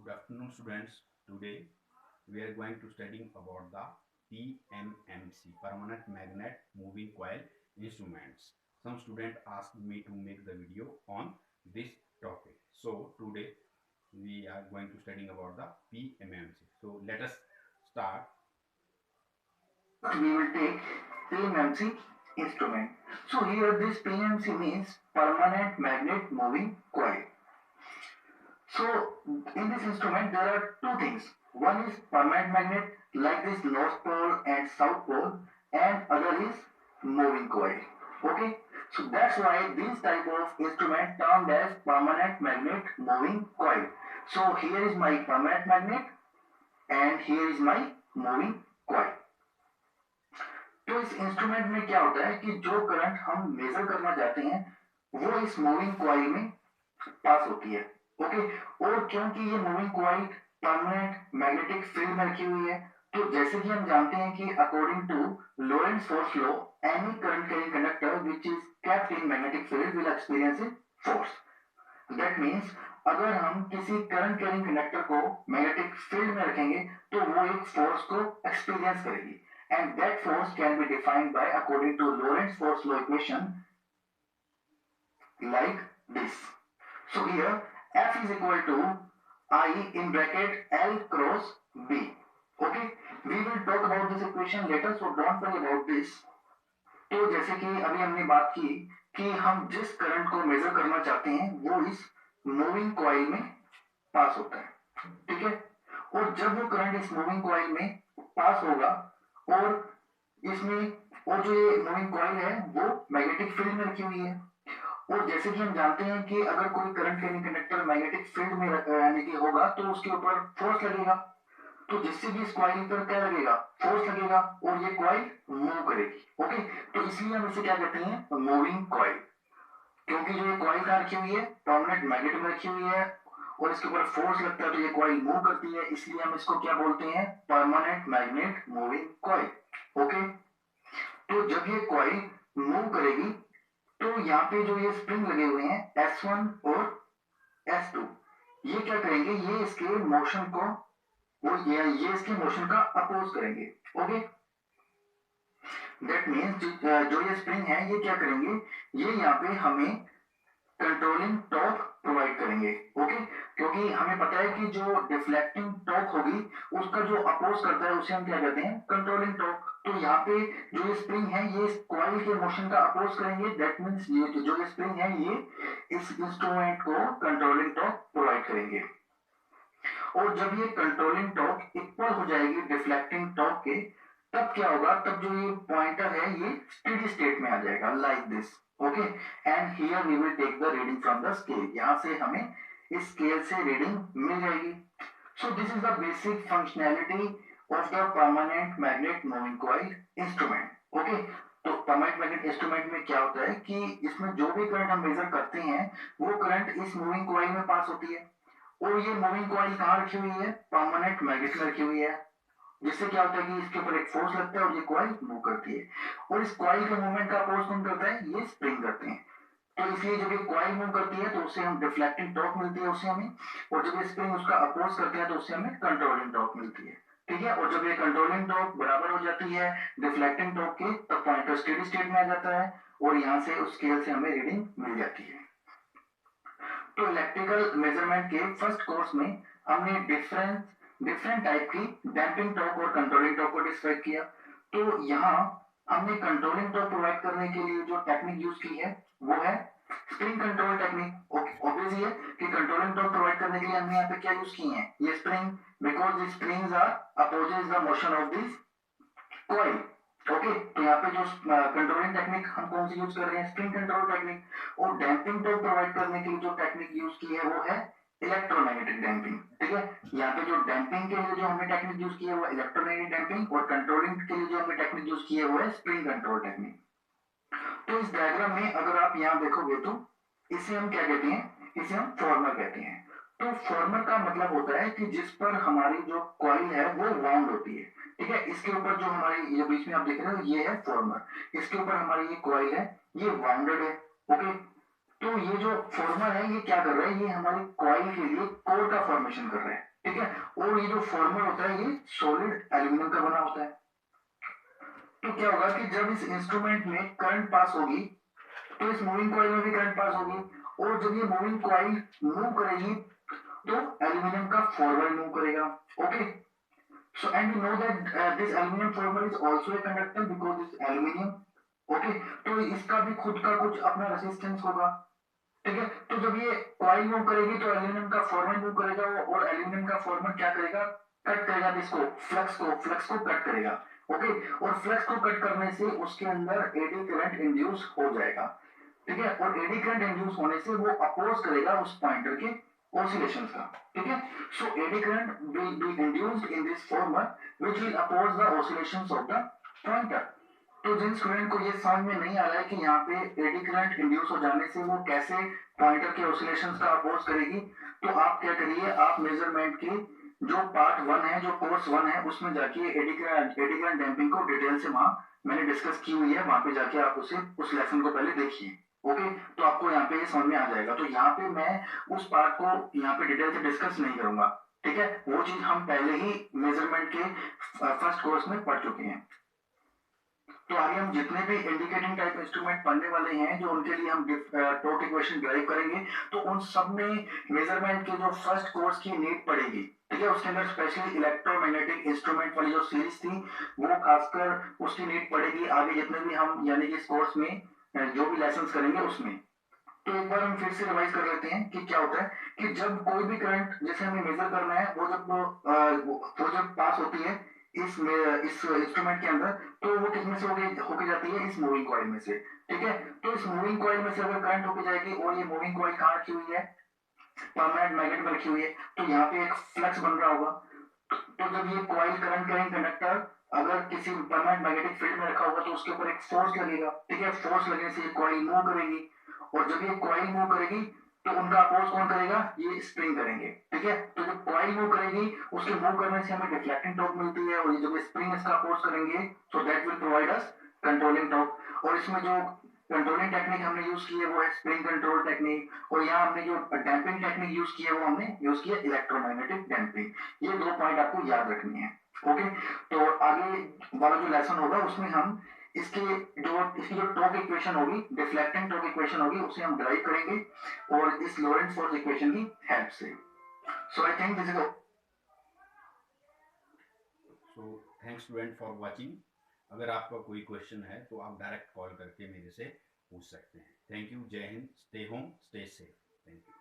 Good afternoon, students. Today we are going to studying about the PMMC, Permanent Magnet Moving Coil Instruments. Some student asked me to make the video on this topic. So today we are going to studying about the PMMC. So let us start. We will take PMMC instrument. So here this PMMC means permanent magnet moving coil. So in this instrument there are two things. One is permanent magnet like this north pole and south pole, and other is moving coil. Okay, so that's why this type of instrument termed as permanent magnet moving coil. So here is my permanent magnet and here is my moving coil. तो इस instrument में क्या होता है कि जो current हम major करना चाहते हैं वो इस मूविंग कॉइल में पास होती है। ओके, और क्योंकि ये moving coil permanent magnetic field में रखी हुई है, तो जैसे कि हम जानते हैं कि according to Lorentz force law any current carrying conductor which is kept in magnetic field will experience a force. That means अगर हम किसी करंट कैरिंग कंडक्टर को मैग्नेटिक फील्ड में रखेंगे तो वो एक फोर्स को एक्सपीरियंस करेगी, and that force can be defined by according to Lorentz force law equation like this. So here F is equal to I in bracket L cross B. Okay, we will talk about this equation later, so don't worry about this. तो जैसे कि अभी हमने बात की कि हम जिस करंट को मेजर करना चाहते हैं वो इस मूविंग कॉइल में पास होता है, ठीक है। और जब वो करंट इस मूविंग कॉइल में पास होगा और इसमें और जो ये मूविंग कॉइल है वो मैग्नेटिक फील्ड में रखी हुई है, और जैसे कि हम जानते हैं कि अगर कोई current carrying conductor magnetic field में यानी कि होगा तो उसके ऊपर फोर्स लगेगा, तो जिससे भी इस कॉइल पर क्या लगेगा, फोर्स लगेगा, और ये कॉइल मूव करेगी। ओके, तो इसलिए हम इसे क्या कहते हैं, मूविंग कॉइल, क्योंकि जो ये कॉइल कहाँ रखी हुई है, परमानेंट मैग्नेट में रखी हुई है और इसके ऊपर फोर्स लगता है तो ये कॉइल मूव करती है, इसलिए हम इसको क्या बोलते हैं, permanent magnet moving coil. Okay, तो जब ये कॉइल मूव करेगी तो यहाँ पे जो ये स्प्रिंग लगे हुए हैं S1 और S2, ये क्या करेंगे, ये इसके मोशन को वो ये इसके मोशन का अपोज करेंगे। ओके, दैट मीन्स जो ये स्प्रिंग है ये क्या करेंगे, ये यहाँ पे हमें कंट्रोलिंग टॉर्क प्रोवाइड करेंगे। ओके, क्योंकि हमें पता है कि जो डिफ्लेक्टिंग टॉर्क होगी उसका जो अपोज करता है उसे हम क्या कहते हैं, कंट्रोलिंग टॉर्क। तो यहाँ पे जो ये स्प्रिंग है ये इस कॉइल के मोशन का अपोज करेंगे, दैट मीन्स ये जो ये स्प्रिंग है ये इस इंस्ट्रूमेंट को कंट्रोलिंग टॉर्क प्रोवाइड करेंगे। और जब ये कंट्रोलिंग टॉर्क इक्वल हो जाएगी डिफ्लेक्टिंग टॉर्क के, तब क्या होगा, तब जो ये पॉइंटर है ये स्टेडी स्टेट में आ जाएगा like this. Okay, and here we will take the reading from the scale, यहां से हमें इस स्केल से रीडिंग मिल जाएगी। So this is the basic functionality of the permanent magnet moving coil instrument. Okay, तो परमानेंट मैग्नेट इंस्ट्रूमेंट में क्या होता है कि इसमें जो भी करंट हम मेजर करते हैं वो करंट इस मूविंग कॉइल में पास होती है, और ये मूविंग कॉइल कहाँ रखी हुई है, परमानेंट मैग्नेट में रखी हुई है, जिससे क्या होता है कि इसके ऊपर एक फोर्स लगता है और ये कॉइल मूव करती है, और इस कॉइल के मूवमेंट का अपोज कौन करता है, ये स्प्रिंग करते हैं। तो इसलिए जब ये कॉइल मूव करती है तो उससे हम डिफ्लेक्टिंग टॉर्क मिलती है उससे हमें, और जब ये स्प्रिंग उसका अपोज करते हैं तो उससे हमें कंट्रोलिंग टॉर्क मिलती है, ठीक है। और जब ये कंट्रोलिंग टॉर्क बराबर हो जाती है डिफ्लेक्टिंग टॉर्क के, तब पॉइंटर स्टेडी स्टेट में आ जाता है और यहाँ से उस स्केल से हमें रीडिंग मिल जाती है। तो इलेक्ट्रिकल मेजरमेंट के फर्स्ट कोर्स में हमने डिफरेंट टाइप की डैंपिंग टॉर्क और कंट्रोलिंग टॉर्क को डिस्क्राइब किया। तो यहाँ हमने कंट्रोलिंग टॉर्क प्रोवाइड करने के लिए जो टेक्निक यूज की है वो है स्प्रिंग कंट्रोल टेक्निक। ऑब्वियस है कि कंट्रोलिंग टॉर्क प्रोवाइड करने के लिए हमने यहाँ पे क्या यूज की है, ये spring, because the springs are opposes the motion of this coil. Okay, तो यहाँ पे जो कंट्रोलिंग टेक्निक हम कौन सी यूज कर रहे हैं, स्प्रिंग कंट्रोल टेक्निक। और डैंपिंग टॉर्क प्रोवाइड करने के लिए जो टेक्निक यूज की है वो है इलेक्ट्रोमैग्नेटिक डैंपिंग, ठीक है। यहाँ पे जो डैंपिंग के लिए जो हमने टेक्निक यूज की है वो इलेक्ट्रोमैग्नेटिक डैंपिंग, और कंट्रोलिंग के लिए जो हमने टेक्निक यूज की है वो है स्प्रिंग कंट्रोल टेक्निक। तो इस डायग्राम में अगर आप यहाँ देखोगे तो इसे हम क्या कहते हैं, इसे हम फॉर्मर कहते हैं। तो फॉर्मर का मतलब होता है कि जिस पर हमारी जो कॉइल है वो वाउंड होती है, ठीक है। इसके ऊपर जो हमारी ये बीच में आप देख रहे हो ये है फॉर्मर, इसके ऊपर हमारी ये कॉइल है ये वाउंडेड है। ओके, तो ये जो फॉर्मर है ये क्या कर रहा है, ये हमारी कॉइल के लिए कोर का फॉर्मेशन कर रहा है। ठीक है। और ये जो फॉर्मर होता है ये सॉलिड एल्यूमिनियम का बना होता है। तो क्या होगा कि जब इस इंस्ट्रूमेंट में करंट पास होगी तो इस मूविंग कॉइल में भी करंट पास होगी, और जब ये मूविंग कॉइल मूव करेगी तो एल्यूमिनियम का फॉर्मर मूव करेगा। Okay, so and we know that this aluminum former is also a conductor because it's aluminium. Okay, तो इसका भी खुद का कुछ अपना रेसिस्टेंस होगा। ठीक है, तो जब ये कॉइल मूव करेगी तो एल्यूमिनियम का फॉर्मर मूव करेगा, और एल्यूमिनियम का फॉर्मर क्या करेगा, कट करेगा इसको, फ्लक्स को कट करेगा। ओके, और फ्लक्स को कट करने से उसके अंदर एडी करंट इंड्यूस हो जाएगा। ठीक है, और एडी करंट इंड्यूस होने से वो अपोज करेगा उस पॉइंटर के oscillations का। ठीक है, so eddy current will be induced in this former which will oppose the oscillations of the pointer. तो जिन स्टूडेंट को ये समझ में नहीं आ रहा है कि यहाँ पे एडी करंट इंड्यूस हो जाने से वो कैसे पॉइंटर के ऑसिलेशंस का अपोज करेगी, तो आप क्या करिए, आप मेजरमेंट की जो पार्ट 1 है, जो कोर्स 1 है, उसमें जाके एडी करंट डैम्पिंग को डिटेल से वहां मैंने डिस्कस की हुई है, वहां पे जाके आप उसे उस लेसन को पहले देखिए। ओके, तो आपको यहाँ पे ये समझ में आ जाएगा। तो यहाँ पे मैं उस पार्ट को यहाँ पे डिटेल से डिस्कस नहीं करूंगा। ठीक है, वो चीज हम पहले ही मेजरमेंट के फर्स्ट कोर्स में पढ़ चुके हैं। तो आगे हम जितने भी इंडिकेटिंग टाइप इंस्ट्रूमेंट पढ़ने वाले हैं, जो उनके लिए हम टॉर्क इक्वेशन ड्राइव करेंगे, तो उन सब में मेजरमेंट के जो फर्स्ट कोर्स की नीड पड़ेगी। ठीक है, उसके अंदर स्पेशली इलेक्ट्रोमैग्नेटिक इंस्ट्रूमेंट वाली जो सीरीज थी वो खासकर उसकी नीड पड़ेगी आगे जितने भी हम यानी कि इस कोर्स में जो भी लेसन करेंगे उसमें। तो एक बार हम फिर से रिवाइज कर लेते हैं कि क्या होता है कि जब कोई भी करंट जैसे हमें मेजर करना है, वो जब पास होती है इस इंस्ट्रूमेंट के अंदर, तो वो किसमें से होके जाती है, इस मूविंग कॉइल में से। ठीक है, तो इस मूविंग कॉइल में से अगर करंट होके जाएगी, और ये मूविंग कॉइल कहाँ रखी हुई है, परमानेंट मैग्नेट में रखी हुई है, तो यहाँ पे एक फ्लक्स बन रहा होगा। तो जब ये कॉइल करंट कैरिंग कंडक्टर अगर किसी परमानेंट मैग्नेटिक फील्ड में रखा होगा तो उसके ऊपर एक फोर्स लगेगा। ठीक है, फोर्स लगने से ये कॉइल मूव करेगी, और जब ये कॉइल मूव करेगी तो उनका अपोज कौन करेगा, ये स्प्रिंग करेंगे। ठीक है, तो जब कॉइल मूव करेगी उसके मूव करने से हमें डिफ्लेक्टिंग टॉर्क मिलती है, और ये जब स्प्रिंग इसका अपोज करेंगे so that will provide us controlling torque. और इसमें जो कंट्रोलिंग टेक्निक हमने यूज की है वो है स्प्रिंग कंट्रोल टेक्निक, और यहाँ हमने जो डैम्पिंग टेक्निक यूज की है वो हमने यूज की है इलेक्ट्रोमैग्नेटिक डैम्पिंग। ये 2 पॉइंट आपको याद रखनी है। ओके, तो आगे वाला जो लेसन होगा उसमें हम इसकी जो टॉर्क इक्वेशन होगी, डिफ्लेक्टिंग टॉर्क इक्वेशन होगी, उसे हम ड्राइव करेंगे और इस लॉरेंट्ज फोर्स इक्वेशन की हेल्प से। So I think this is so thanks student for watching. अगर आपका कोई क्वेश्चन है तो आप डायरेक्ट कॉल करके मेरे से पूछ सकते हैं। थैंक यू, जय Hind, stay home, stay safe, thank you.